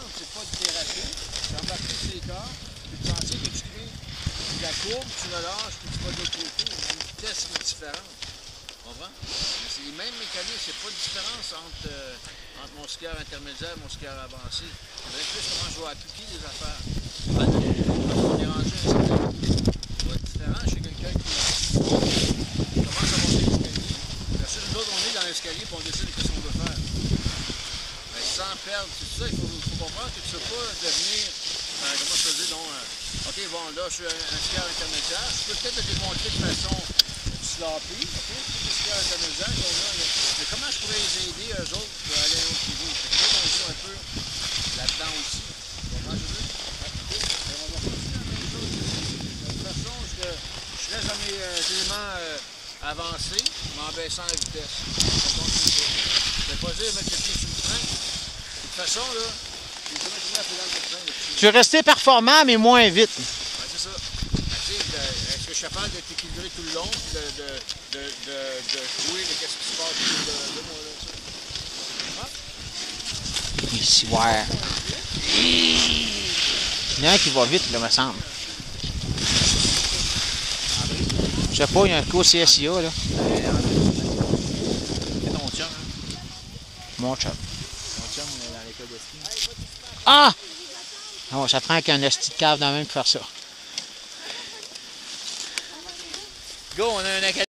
différente, c'est pas de déraper, c'est embarquer sur les corps, puis de sentir que tu crées la courbe, tu relâches, puis tu vas de l'autre côté. La vitesse est différente. Tu comprends? C'est les mêmes mécanismes, il n'y a pas de différence entre mon skieur intermédiaire et mon skieur avancé. C'est vrai plus comment je vais appliquer les affaires. Parce qu'on est rendu à un certain niveau. Ça va être différent chez quelqu'un qui commence à monter l'escalier. Ensuite, nous autres, on est dans l'escalier et on décide qu'est-ce qu'on veut faire. Mais sans perdre tout ça, il faut comprendre que tu ne peux pas devenir, comment je te dis, donc, OK, bon, là, je suis un skieur intermédiaire. Je peux peut-être te démontrer de façon sloppy, OK, tous les skieurs intermédiaires qu'on a, là. Mais comment je pourrais les aider, eux autres, pour aller à un autre niveau? Fait que là, on joue un peu là-dedans aussi. Tu comprends, je veux dire? On va continuer la même chose. De toute façon, je reste dans mes éléments avancés, mais en baissant la vitesse. Ça continue ça. Ça veut pas dire mettre le pied sur le frein. De toute façon, là, j'ai jamais tourné la pédale de frein là-dessus. Tu veux rester performant, mais moins vite. Ouais, c'est ça. Est-ce que je suis capable de t'équilibrer tout le long et de jouer de qu'est-ce qui se passe de moi là? Ici, ouais. Il y en a un qui va vite, là, me semble. Je sais pas, il y a un coup au CSIA, là. C'est ton chum, hein? Mon chum. Ton chum dans l'école de ski. Ah! Oh, ça prend qu'un esti de cave dans la même pour faire ça. Go, on a un académie.